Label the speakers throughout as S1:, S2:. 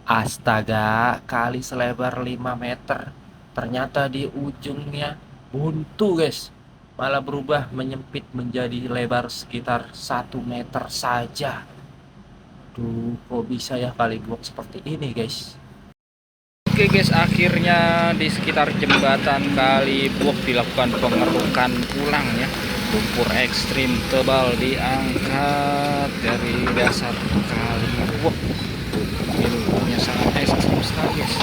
S1: Astaga, kali selebar 5 meter. Ternyata di ujungnya buntu, guys. Malah berubah menyempit menjadi lebar sekitar 1 meter saja. Duh, kok bisa ya kali buat seperti ini, guys? Oke guys, akhirnya di sekitar jembatan Kalibuok dilakukan pengerukan ulang ya. Lumpur ekstrim tebal diangkat dari dasar Kalibuok. Ini lumpurnya sangat ekstrim sekali guys.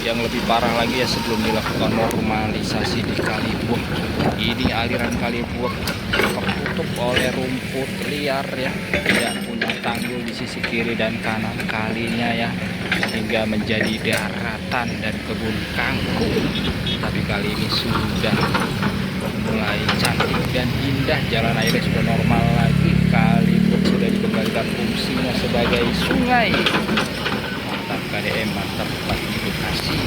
S1: Yang lebih parah lagi ya, sebelum dilakukan normalisasi di Kalibuok, ini aliran Kalibuok tertutup oleh rumput liar ya, tidak punya tanggul di sisi kiri dan kanan kalinya ya, sehingga menjadi daratan dan kebun kangkung. Tapi kali ini sudah mulai cantik dan indah, jalan airnya sudah normal lagi, Kalibuok sudah dikembalikan fungsinya sebagai sungai. Mantap KDM, mantap Pak Bekasi.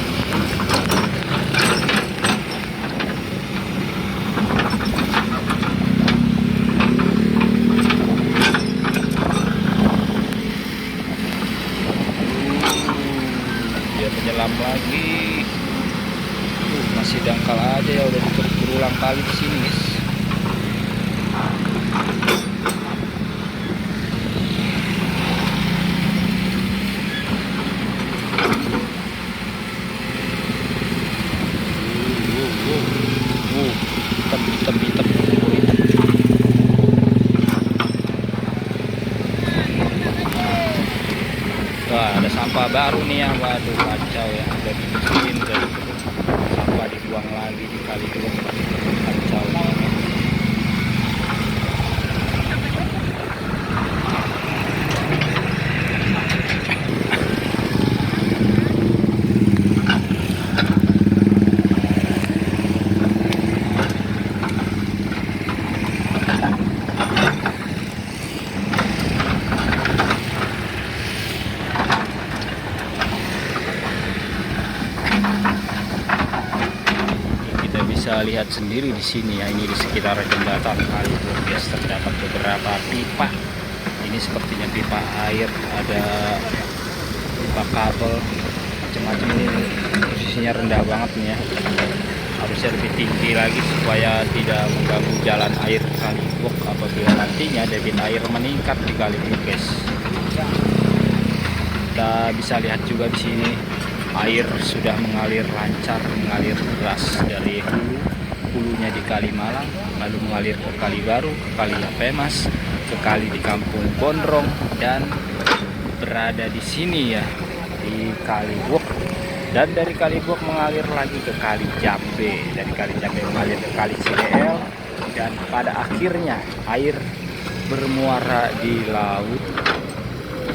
S1: Dia menyelam lagi. Masih dangkal aja ya, udah berulang kali di sini guys. Hitam. Wah, ada sampah baru nih ya. Waduh, kacau ya. Udah dibersihin, sampah dibuang lagi di kali itu. Kacau banget. Kita bisa lihat sendiri di sini ya, ini di sekitar jembatan Kalibuok guys, terdapat beberapa pipa. Ini sepertinya pipa air, ada pipa kabel, macam-macam. Ini posisinya rendah banget nih ya, harusnya lebih tinggi lagi supaya tidak mengganggu jalan air Kalibuok apabila nantinya debit air meningkat di Kalibuok guys. Kita bisa lihat juga di sini air sudah mengalir lancar, mengalir deras dari hulunya di Kali Malang, lalu mengalir ke Kali Baru, ke Kali Apemas, ke kali di Kampung Gondrong, dan berada di sini ya, di Kalibuok. Dan dari Kalibuok mengalir lagi ke Kali Jambe, dari Kali Jambe mengalir ke Kali Cileel, dan pada akhirnya air bermuara di laut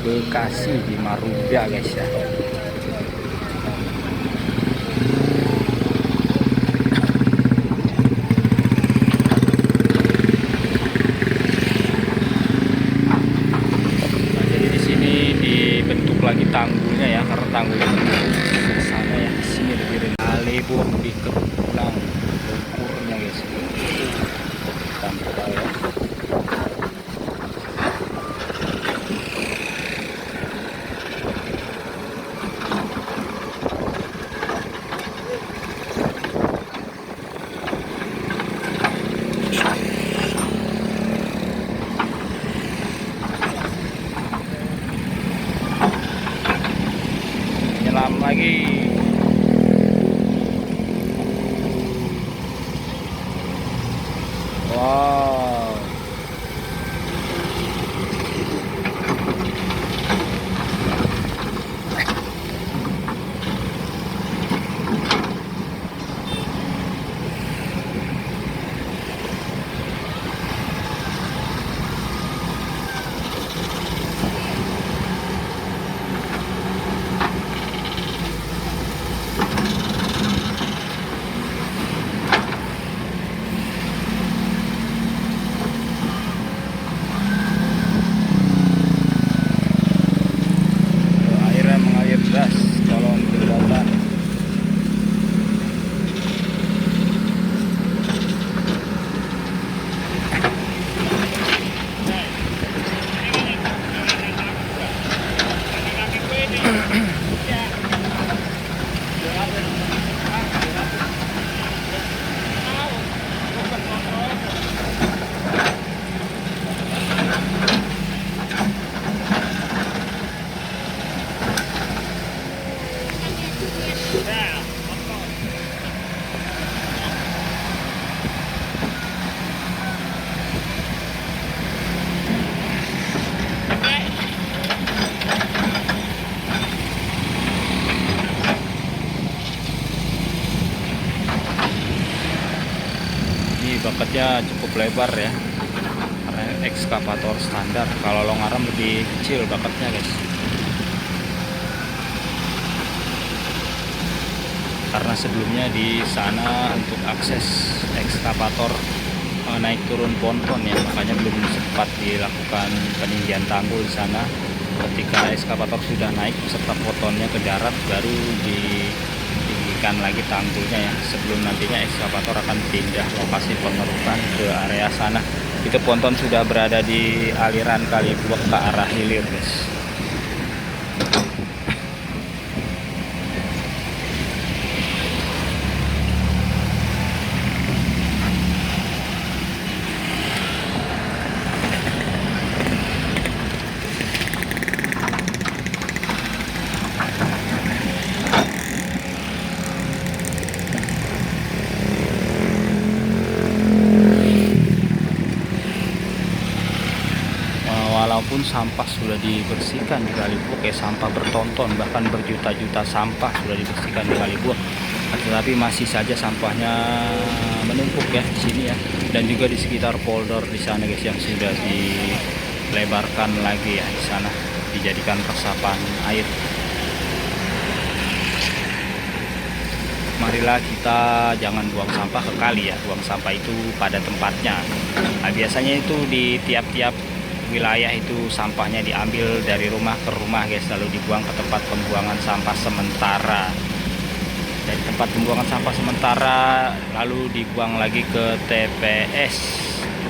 S1: Bekasi di Marunda guys ya. Nah, jadi di sini dibentuk lagi tanggulnya ya, karena tanggulnya di sana ya, di sini lebih rendah. Kalibuok dikeruk ulang lumpurnya guys. Tampak ya. Nyelam lagi.
S2: bakatnya cukup lebar ya, karena ekskavator standar. Kalau long arm lebih kecil bakatnya guys, karena sebelumnya di sana untuk akses ekskavator naik turun ponton ya, makanya belum sempat dilakukan peninggian tanggul di sana. Ketika ekskavator sudah naik beserta pontonnya ke darat, baru ditinggikan lagi tanggulnya ya, sebelum nantinya ekskavator akan pindah lokasi pengerukan ke area sana. Itu ponton sudah berada di aliran Kali Buak ke arah hilir guys. Walaupun sampah sudah dibersihkan di Kali Buak ya, sampah bertonton bahkan berjuta-juta sampah sudah dibersihkan di Kali Buak, tetapi masih saja sampahnya menumpuk ya di sini ya, dan juga di sekitar poldor di sana guys, yang sudah dilebarkan lagi ya di sana, dijadikan resapan air. Marilah kita jangan buang sampah ke kali ya, buang sampah itu pada tempatnya. Nah, biasanya itu di tiap-tiap wilayah itu sampahnya diambil dari rumah ke rumah guys, lalu dibuang ke tempat pembuangan sampah sementara. Dari tempat pembuangan sampah sementara lalu dibuang lagi ke TPS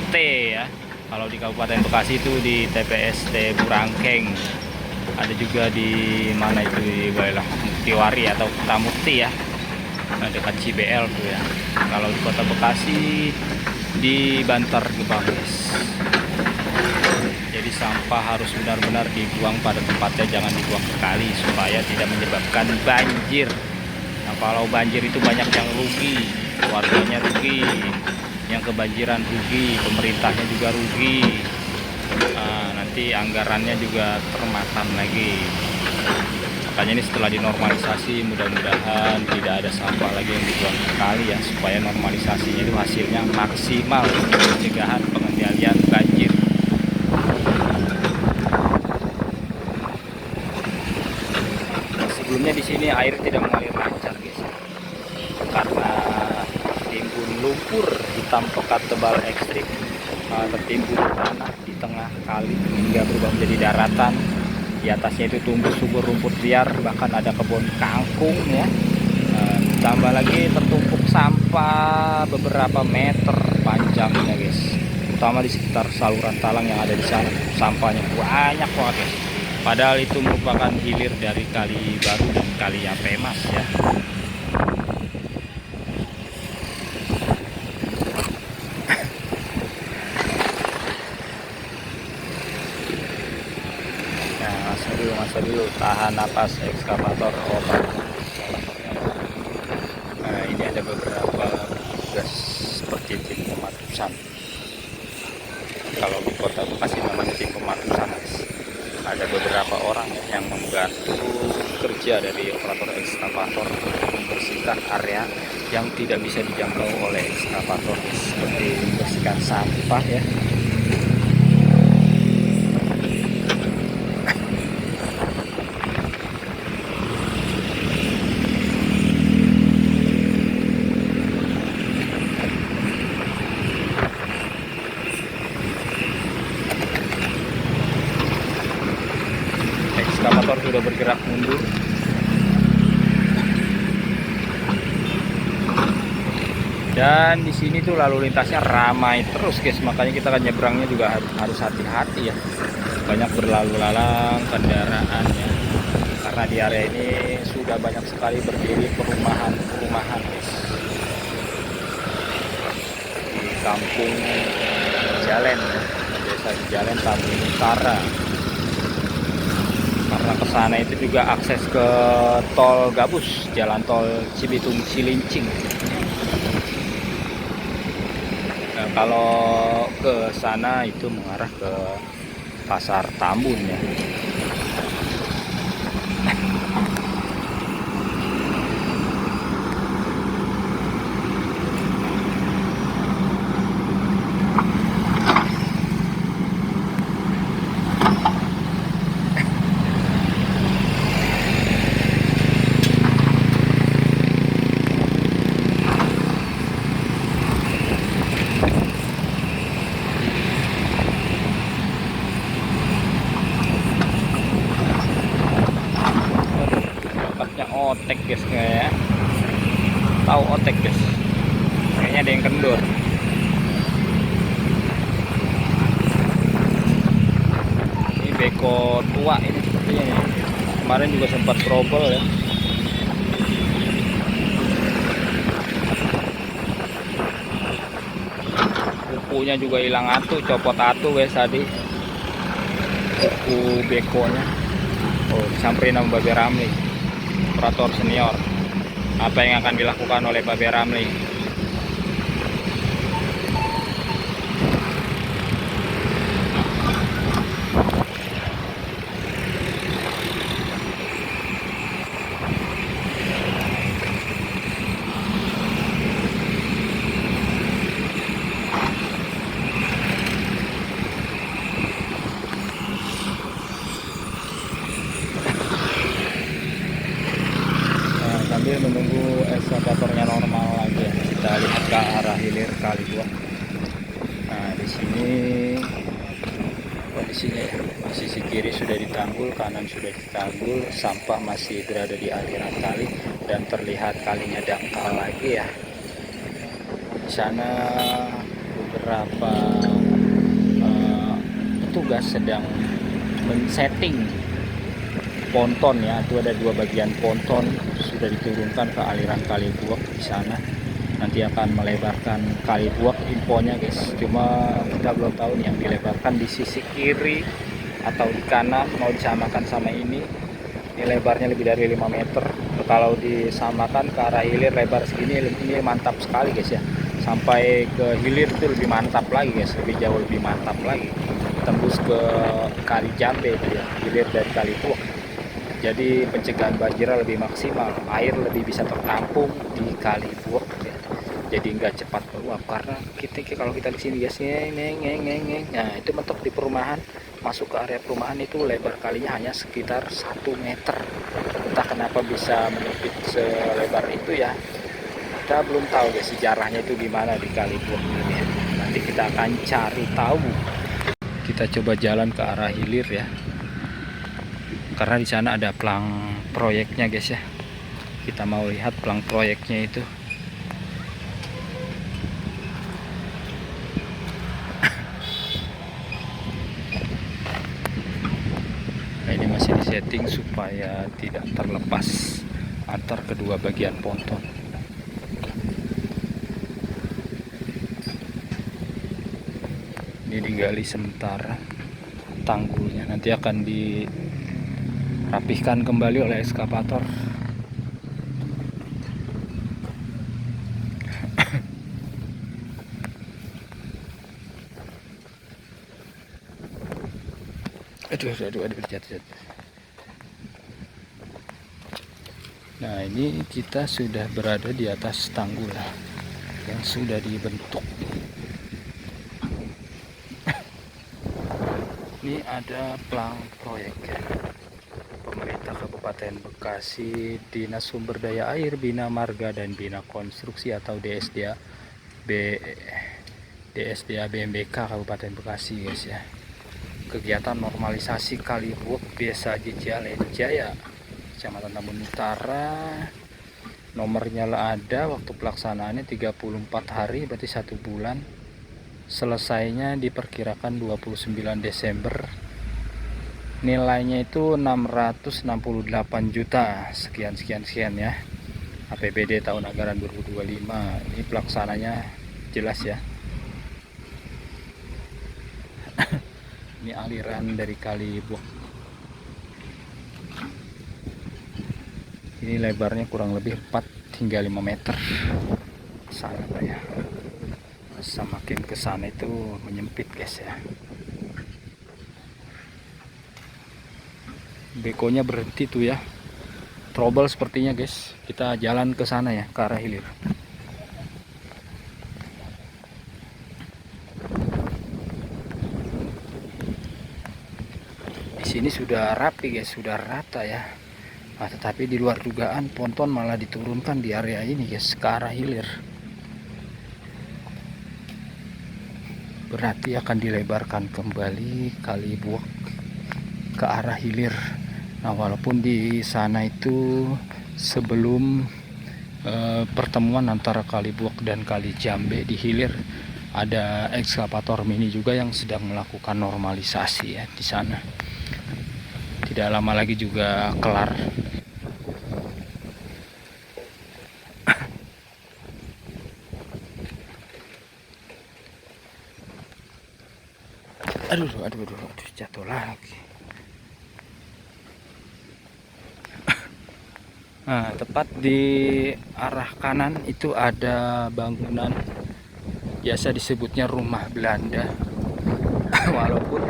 S2: T ya. Kalau di Kabupaten Bekasi itu di TPS T Burangkeng, ada juga di mana itu di wilayah Muktiwari atau Kutamukti ya, dekat CBL tuh ya. Kalau di Kota Bekasi di Bantar Gebang guys. Jadi sampah harus benar-benar dibuang pada tempatnya, jangan dibuang ke kali supaya tidak menyebabkan banjir. Nah, kalau banjir itu banyak yang rugi, warganya rugi, yang kebanjiran rugi, pemerintahnya juga rugi. Nah, nanti anggarannya juga termakan lagi. Makanya ini setelah dinormalisasi, mudah-mudahan tidak ada sampah lagi yang dibuang ke kali ya, supaya normalisasinya itu hasilnya maksimal untuk pencegahan pengendalian banjir. Sebelumnya di sini air tidak mengalir lancar guys, karena timbun lumpur hitam pekat tebal ekstrim, tertimbun tanah di tengah kali hingga berubah menjadi daratan. Di atasnya itu tumbuh subur rumput liar, bahkan ada kebun kangkung ya. Tambah lagi tertumpuk sampah beberapa meter panjangnya guys, terutama di sekitar saluran talang yang ada di sana. Sampahnya banyak banget guys. Padahal itu merupakan hilir dari Kali Baru dan Kali Yapemas ya. Nah, masa dulu, tahan napas ekskavator operasi. Nah, ini ada beberapa tugas seperti tim pematusan. Kalau di Kota Bekasi namanya tim pematusan guys. Ada beberapa orang yang membantu kerja dari operator ekskavator membersihkan area yang tidak bisa dijangkau oleh ekskavator, seperti membersihkan sampah ya. Ekskavator sudah bergerak mundur. Dan di sini tuh lalu lintasnya ramai terus guys, makanya kita kan nyebrangnya juga harus hati-hati ya. Banyak berlalu lalang kendaraan ya, karena di area ini sudah banyak sekali berdiri perumahan guys. Di kampung Jalan ya, desa Jalan Tambun Utara. Karena ke sana itu juga akses ke tol Gabus, jalan tol Cibitung Cilincing. Nah, kalau ke sana itu mengarah ke Pasar Tambun ya. otek guys, kayak tahu otek guys, kayaknya ada yang kendor. Ini beko tua ini sepertinya ya. Kemarin juga sempat trouble ya. Kukunya juga hilang atuh, copot atuh guys tadi kuku bekonya. Oh, disamperin sama Babe Ramli, operator senior. Apa yang akan dilakukan oleh Babe Ramli? Sambil menunggu eskavatornya normal lagi ya, kita lihat ke arah hilir Kali Buak. Nah, di sini kondisinya ya, sisi kiri sudah ditanggul, kanan sudah ditanggul, sampah masih berada di aliran kali dan terlihat kalinya dangkal lagi ya. Di sana beberapa petugas sedang men-setting ponton ya, itu ada 2 bagian ponton sudah diturunkan ke aliran Kali Buak di sana. Nanti akan melebarkan Kali Buak infonya guys. Cuma kita belum tahu nih yang dilebarkan di sisi kiri atau di kanan, mau disamakan sama ini. Ini lebarnya lebih dari 5 meter. Kalau disamakan ke arah hilir lebar segini, ini mantap sekali guys ya. Sampai ke hilir itu lebih mantap lagi guys, lebih jauh lebih mantap lagi. Tembus ke Kali Jambe itu ya, hilir dari Kali Buak. Jadi pencegahan banjirnya lebih maksimal, air lebih bisa tertampung di Kali Buak ya. Jadi nggak cepat meluap karena kalau kita di sini guys, nah itu mentok di perumahan, masuk ke area perumahan itu lebar kalinya hanya sekitar 1 meter. Entah kenapa bisa menyempit selebar itu ya, kita belum tahu guys sejarahnya itu gimana di Kali Buak ini. Nanti kita akan cari tahu. Kita coba jalan ke arah hilir ya, karena di sana ada pelang proyeknya guys ya. Kita mau lihat pelang proyeknya itu. Nah, ini masih disetting supaya tidak terlepas antar kedua bagian ponton. Ini digali sementara tanggulnya, nanti akan dirapihkan kembali oleh eskavator. aduh jatuh. Nah, ini kita sudah berada di atas tanggul yang sudah dibentuk. Ini ada pelang proyek ya. Pemerintah Kabupaten Bekasi, Dinas Sumber Daya Air, Bina Marga dan Bina Konstruksi atau DSDA BMBK Kabupaten Bekasi guys ya. Kegiatan normalisasi Kali Buak Desa Cijaleh Jaya, Kecamatan Tambun Utara. Nomornya ada, waktu pelaksanaannya 34 hari, berarti 1 bulan. Selesainya diperkirakan 29 Desember. Nilainya itu 668 juta sekian ya. APBD tahun anggaran 2025. Ini pelaksananya jelas ya. Ini aliran dari Kali Buak. Ini lebarnya kurang lebih 4 hingga 5 meter. Sana ya. Semakin ke sana itu menyempit guys ya. Bekonya berhenti tuh ya. Trouble sepertinya guys. Kita jalan ke sana ya, ke arah hilir. Di sini sudah rapi guys, sudah rata ya. Nah, tetapi di luar dugaan ponton malah diturunkan di area ini guys, ke arah hilir. Berarti akan dilebarkan kembali Kali Buak ke arah hilir. Nah, walaupun di sana itu sebelum pertemuan antara Kali Buak dan Kali Jambe di hilir, ada ekskavator mini juga yang sedang melakukan normalisasi ya di sana. Tidak lama lagi juga kelar. Aduh, jatuh lagi. Nah, tepat di arah kanan itu ada bangunan, biasa disebutnya rumah Belanda. Walaupun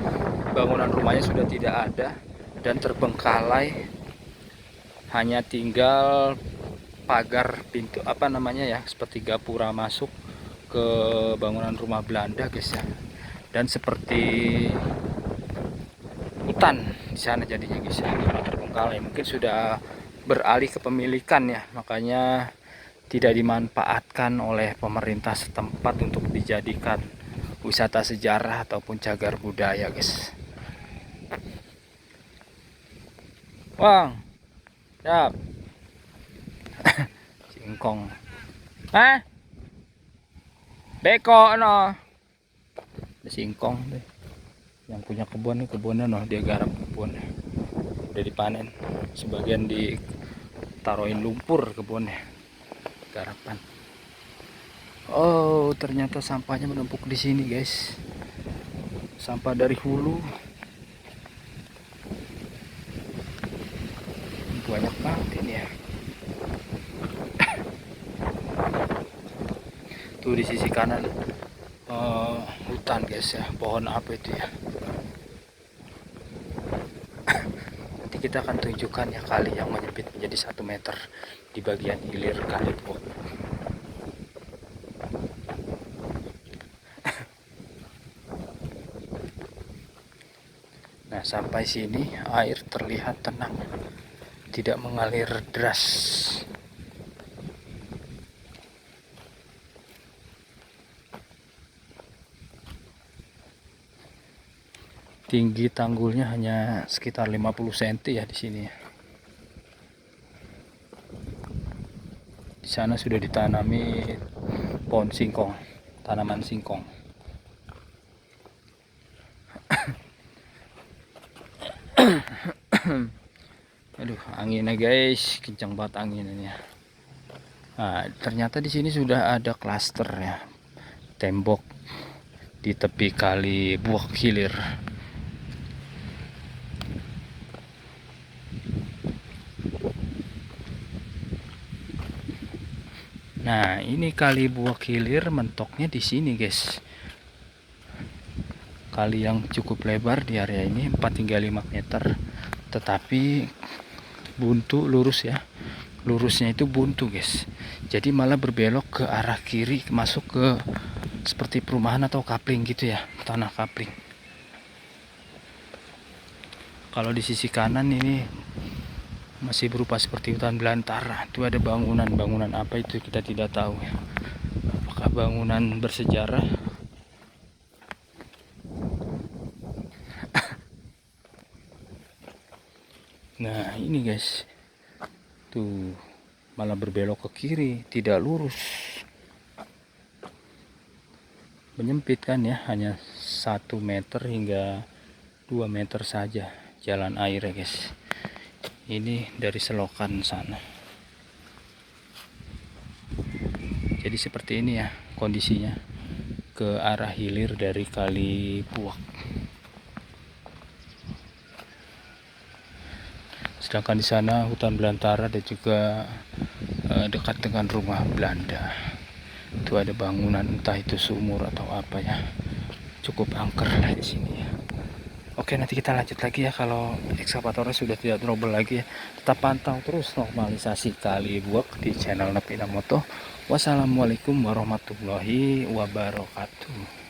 S2: bangunan rumahnya sudah tidak ada dan terbengkalai, hanya tinggal pagar pintu seperti gapura masuk ke bangunan rumah Belanda, guys ya. Dan seperti hutan di sana jadinya, guys ya, karena terbengkalai. Mungkin sudah beralih kepemilikan ya, makanya tidak dimanfaatkan oleh pemerintah setempat untuk dijadikan wisata sejarah ataupun cagar budaya, guys. Wang, siap. Singkong. Beko no. Ada singkong deh. Yang punya kebun nih, kebunnya no, dia garap kebun. Udah dipanen. Sebagian ditaruhin lumpur kebunnya. Garapan. Oh, ternyata sampahnya menumpuk di sini, guys. Sampah dari hulu. Banyak banget ini ya. Tuh di sisi kanan hutan, guys ya. Pohon apa itu ya? Nanti kita akan tunjukkan ya kali yang menyempit menjadi 1 meter di bagian hilir Kali Buak. Nah, sampai sini air terlihat tenang, tidak mengalir deras. Tinggi tanggulnya hanya sekitar 50 cm ya di sini. Di sana sudah ditanami pohon singkong, tanaman singkong. Aduh, anginnya guys, kencang banget anginnya. Nah, ternyata di sini sudah ada klaster ya, tembok di tepi Kali Buak hilir. Nah, ini Kali Buak hilir mentoknya di sini, guys. Kali yang cukup lebar di area ini 4 hingga 5 meter, tetapi buntu lurus ya. Lurusnya itu buntu, guys. Jadi malah berbelok ke arah kiri, masuk ke seperti perumahan atau kapling gitu ya, tanah kapling. Kalau di sisi kanan ini masih berupa seperti hutan belantara. Itu ada bangunan apa itu kita tidak tahu ya. Apakah bangunan bersejarah? Nah, ini guys. Tuh, malah berbelok ke kiri, tidak lurus. Menyempit kan ya, hanya 1 meter hingga 2 meter saja jalan air ya, guys. Ini dari selokan sana. Jadi seperti ini ya kondisinya ke arah hilir dari Kali Buak. Sedangkan di sana hutan belantara dan juga dekat dengan rumah Belanda. Itu ada bangunan, entah itu sumur atau apa ya. Cukup angker lah di sini ya. Oke, nanti kita lanjut lagi ya kalau ekskavatornya sudah tidak trouble lagi ya. Tetap pantau terus normalisasi Kali Buak di channel Nepina Moto. Wassalamualaikum warahmatullahi wabarakatuh.